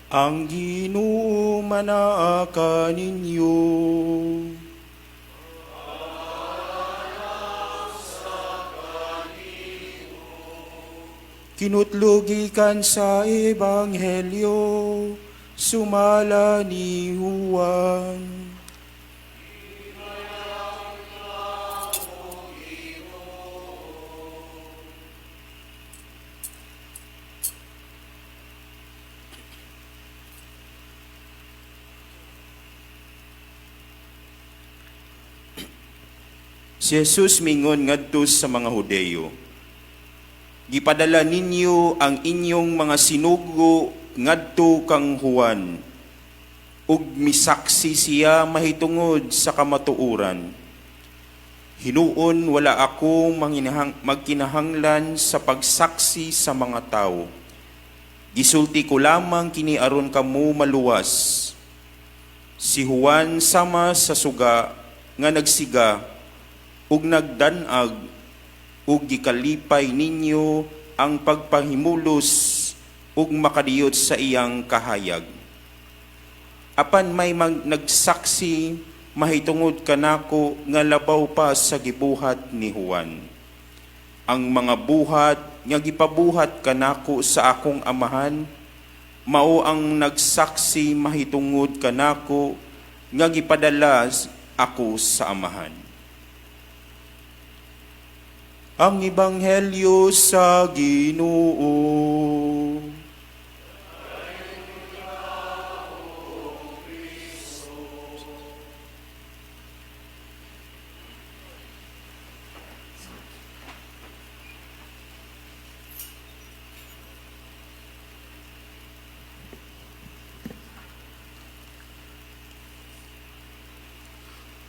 Ang Ginoo manaa ninyo. Kinutlugikan sa Ebanghelyo, sumala ni Juan. Si Jesus mingon ngadto sa mga Hudeyo, gipadala ninyo ang inyong mga sinugo ngadto kang Juan, ug misaksi siya mahitungod sa kamatuoran. Hinuon wala ako magkinahanglan sa pagsaksi sa mga tao. Gisulti ko lamang kini aron kamo maluwas. Si Juan sama sa suga nga nagsiga ug nagdanag ug gikalipay ninyo ang pagpahimulos ug makadiyot sa iyang kahayag. Apan may nagsaksi mahitungod kanako nga labaw pa sa gibuhat ni Juan. Ang mga buhat nga gipabuhat kanako sa akong amahan mao ang nagsaksi mahitungod kanako nga gipadala ako sa amahan. Ang Ebanghelyo sa Ginoo.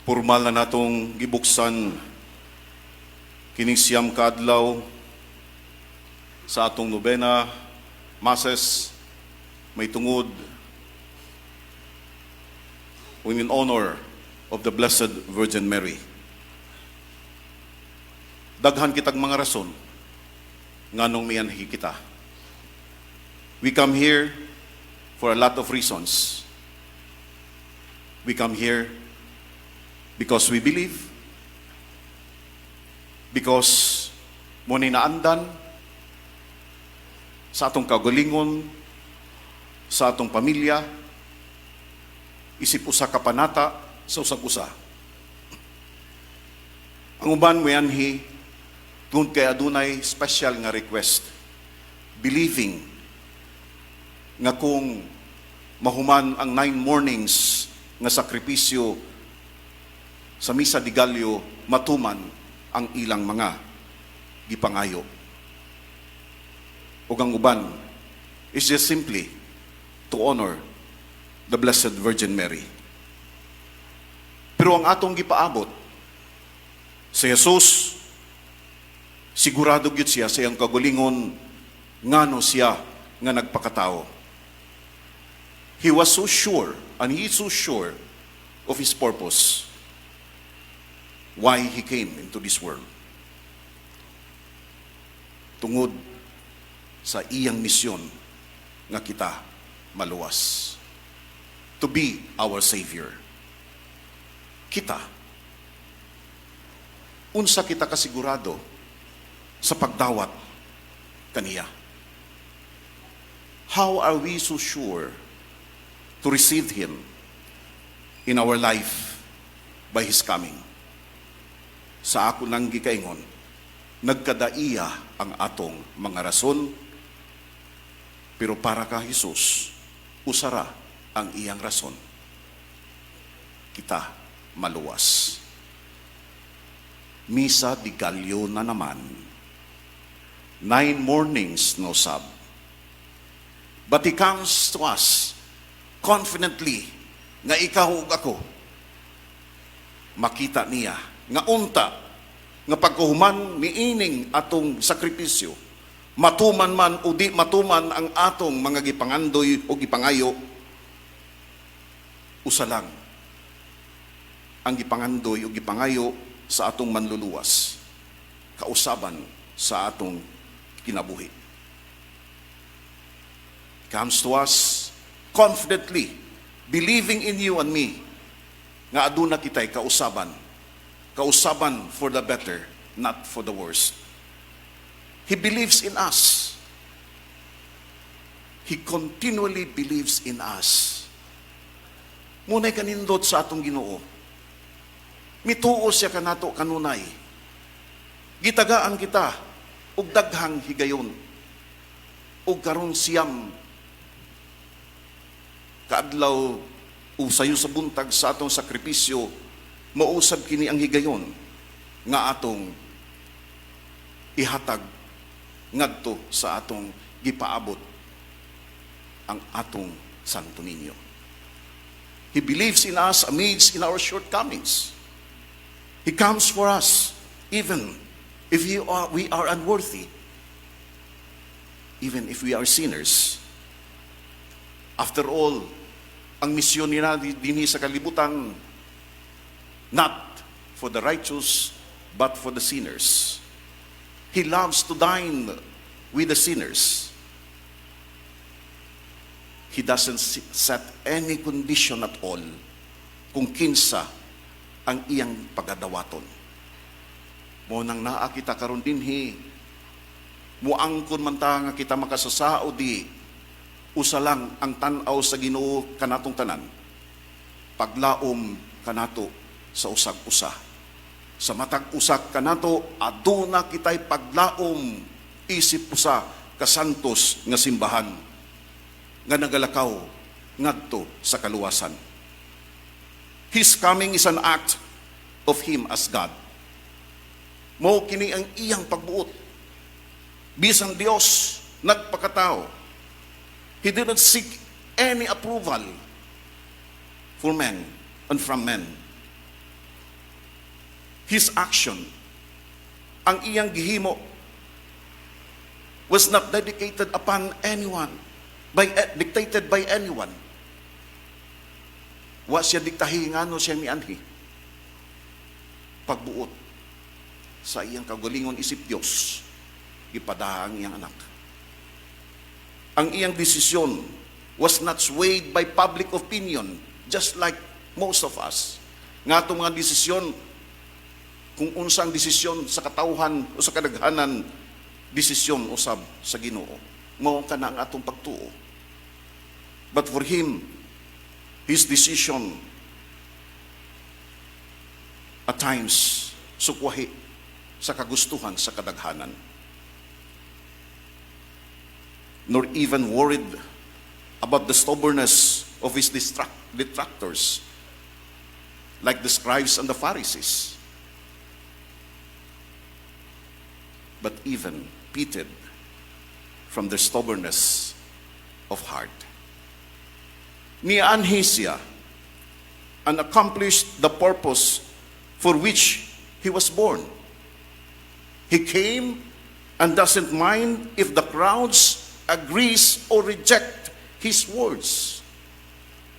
Formal na natong gibuksan kining siyam ka adlaw sa atong nobena masses may tungod in honor of the Blessed Virgin Mary. Daghan kitag mga rason nganong miyanhi kita. We come here for a lot of reasons. We come here because we believe, because muna naandan sa atong kagalingon, sa atong pamilya, isip usa ka panata sa usag-usa. Ang uban mo yanhi, kung kay adunay special nga request, believing nga kung mahuman ang 9 mornings nga sakripisyo sa Misa di Gallo, matuman ang ilang mga gipangayo. Ug ang uban is just simply to honor the Blessed Virgin Mary. Pero ang atong gipaabot si Jesus, sigurado gyud siya sa iyang kagalingon ngano siya nga nagpakatao. He was so sure, and he is so sure of his purpose, why he came into this world. Tungod sa iyang misyon nga kita maluwas. To be our Savior. Kita. Unsa kita kasigurado sa pagdawat kaniya? How are we so sure to receive Him in our life by His coming? Sa ako nang gikaingon, nagkadaiya ang atong mga rason, pero para ka Jesus, usara ang iyang rason. Kita maluwas. Misa di Gallo na naman. 9 mornings no sab. But He comes to us confidently nga ikaw ug ako makita niya nga unta nga pagkuhuman miining atong sakripisyo, matuman man o di matuman ang atong mga gipangandoy o gipangayo, usa lang ang gipangandoy o gipangayo sa atong manluluwas, kausaban sa atong kinabuhi. Comes to us confidently, believing in you and me, nga aduna kita'y kausaban. Kausaban for the better, not for the worse. He believes in us. He continually believes in us. Muna'y kanindot sa atong Ginoo. Mituo siya kanato kanunay. Gitagaan kita, ug daghang higayon. Ug karon siyam kaadlaw usayo sa buntag sa atong sakripisyo, mausab kini ang higayon nga atong ihatag ngadto sa atong gipaabot ang atong Santo Nino. He believes in us amidst in our shortcomings. He comes for us even if we are unworthy, even if we are sinners. After all, ang misyon nila dinhi sa kalibutan, not for the righteous, but for the sinners. He loves to dine with the sinners. He doesn't set any condition at all kung kinsa ang iyang pagadawaton. Mo nang naa kita karon dinhi, muangkon man ta nga kita makasasao di, usa lang ang tan-aw sa Ginoo kanatong tanan. Paglaom kanato sa usag-usa. Sa matag usak kanato, aduna kitay paglaom isip usa ka santos nga simbahan nga nagalakaw ngadto sa kaluwasan. His coming is an act of Him as God. Mao kini ang iyang pagbuot. Bisan Dios nagpakatao. He did not seek any approval for men and from men. His action, ang iyang gihimo, was not dedicated upon anyone, dictated by anyone. Wa siya diktahi ngano siya mianhi. Pagbuot sa iyang kagalingon isip Dios, ipadaha ang iyang anak. Ang iyang desisyon was not swayed by public opinion, just like most of us. Nga itong mga desisyon, kung unsang desisyon sa katawhan o sa kadaghanan, desisyon usab sa Ginoo. Mao ka na ang atong pagtuo. But for him, his decision at times sukwahi sa kagustuhan sa kadaghanan. Nor even worried about the stubbornness of his detractors, like the scribes and the Pharisees, but even pitied from their stubbornness of heart. Nianhi siya and accomplished the purpose for which he was born. He came and doesn't mind if the crowds agrees or reject his words.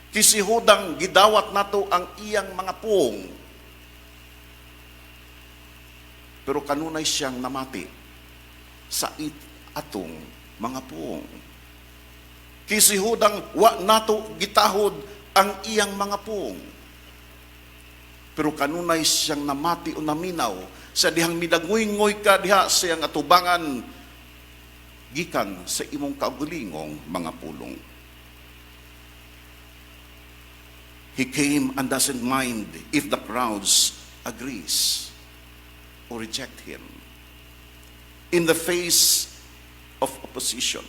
Kisihudang gidawat nato ang iyang mga puong. Pero kanunay siyang namati sa atong mga puong. Kisihudang wa nato gitahod ang iyang mga puong. Pero kanunay siyang namati o naminaw sa dihang midagoy-ngoy ka diha sa iyang atubangan gikan sa imong kaugulingong mga pulong. He came and doesn't mind if the crowds agrees or reject him. In the face of opposition,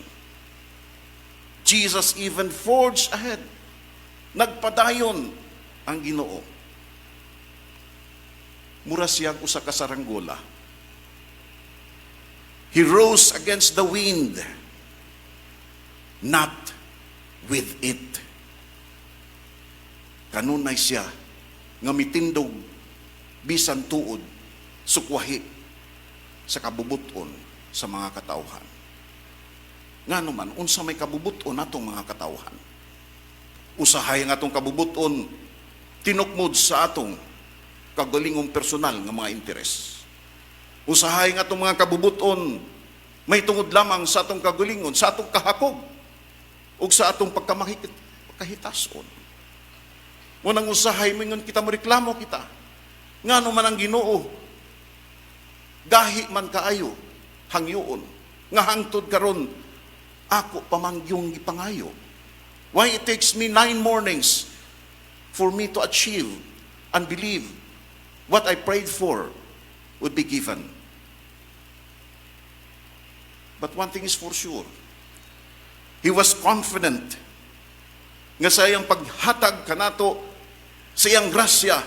Jesus even forged ahead. Nagpadayon ang Ginoo. Mura siyang usa ka saranggola. He rose against the wind, not with it. Kanunay siya nga mitindog bisan tuod sukwahi sa kabubuton sa mga katawhan. Ngano man unsa may kabubuton natong mga katawhan? Usahay nga atong kabubuton tinukmod sa atong kagalingong personal nga mga interes. Usahay nga itong mga kabubuton, may tungod lamang sa atong kagalingon, sa atong kahakog, o sa atong kahitason. Munang usahay mingon kita mo reklamo kita. Ngano man ang Ginoo, gahi man kaayo, hangyoon. Nga hangtod karon, ako pamangyong gipangayo. Why it takes me 9 mornings for me to achieve and believe what I prayed for would be given. But one thing is for sure, he was confident nga sa iyang paghatag kanato sa iyang grasya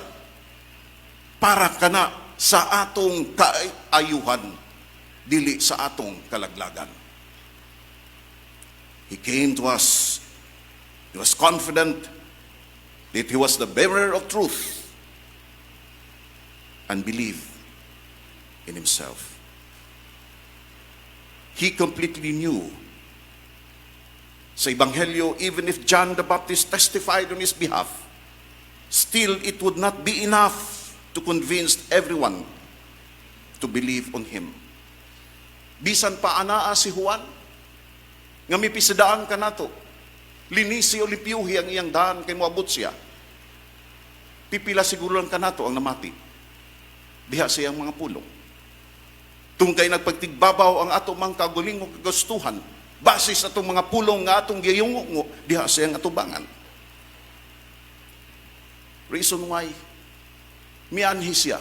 para kana sa atong kaayuhan, dili sa atong kalaglagan. He came to us. He was confident that he was the bearer of truth and believed in himself. He completely knew sa Ebanghelyo, even if John the Baptist testified on his behalf, still it would not be enough to convince everyone to believe on him. Bisan pa anaa si Juan, nga may pisadaan ka nato, linisi o lipiyuhi ang iyang daan kay moabot siya, pipila siguro lang ka nato ang namati, diha siyang mga pulong. Tungkay nagpagtigbabaw ang atong mga kaguling o kagastuhan, base sa atong mga pulong nga atong giyungo, diha siyang atubangan. Reason why, mianhi siya.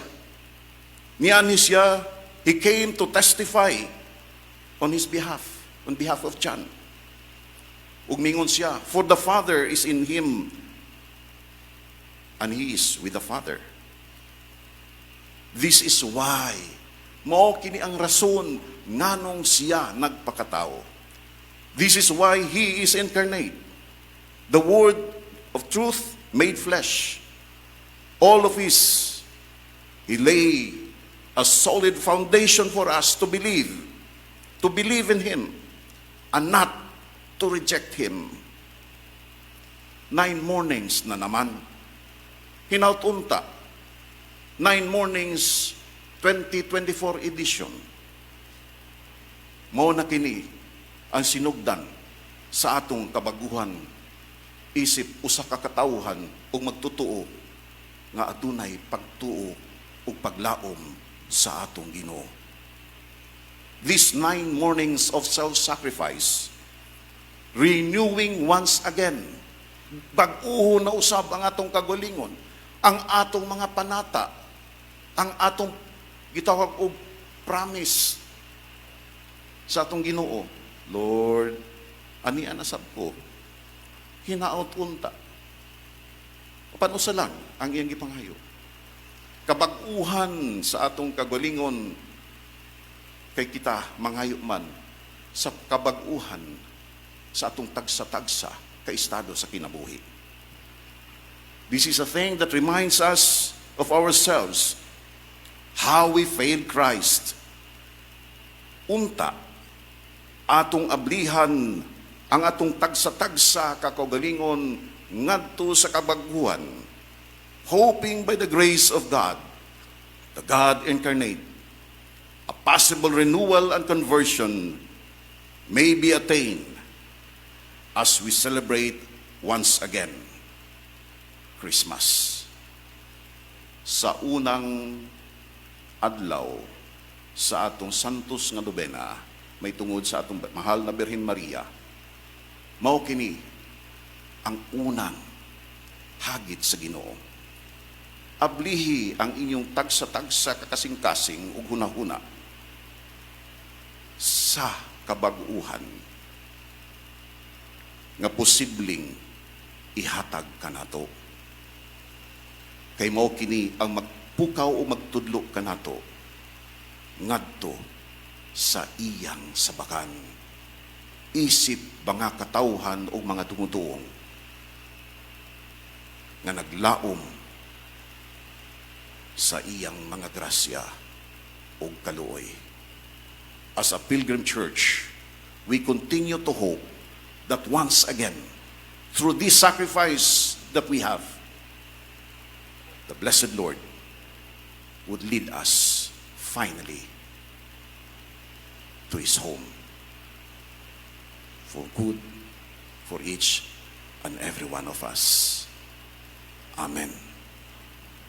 Mianhi siya, he came to testify on his behalf, on behalf of John. Ug mingon siya, for the Father is in him, and he is with the Father. This is why, mao kini ang rason nganong siya nagpakatao. This is why he is incarnate. The word of truth made flesh. All of his, he lay a solid foundation for us to believe in him, and not to reject him. 9 mornings na naman, hinautunta, 9 mornings, 2024 edition. Mao na kini ang sinugdan sa atong kabaguhan, isip usa ka katawhan ug magtutuo nga adunay pagtuo ug paglaom sa atong Ginoo. These 9 mornings of self-sacrifice, renewing once again, bag-uho na usab ang atong kagalingon, ang atong mga panata, ang atong gitawag og promise sa atong Ginoo. Lord, ani anasab ko, hinaot unta. Panusa lang ang iyang gipanghayo. Kabag-uhan sa atong kagalingon, kay kita manghayo man sa kabag-uhan sa atong tagsa-tagsa ka estado sa kinabuhi. This is a thing that reminds us of ourselves, how we failed Christ. Unta, atong ablihan ang atong tagsa-tagsa kakagalingon ngadto sa kabaguhan, hoping by the grace of God, the God incarnate, a possible renewal and conversion may be attained as we celebrate once again Christmas. Sa unang adlaw sa atong Santos nga Nobena, may tungod sa atong mahal na Birhen Maria, mao kini ang unang hagit sa Ginoo. Ablihi ang inyong tagsa-tagsa kakasing-kasing ug hunahuna sa kabag-uhan nga posibleng ihatag kanato. Kay mao kini ang magpukaw o magtudlo kanato ngadto sa iyang sabakan, isip mga katawhan o mga tumutuong nga naglaom sa iyang mga grasya o kaluoy. As a pilgrim church, we continue to hope that once again, through this sacrifice that we have, the blessed Lord would lead us finally to His home, for good, for each and every one of us. Amen.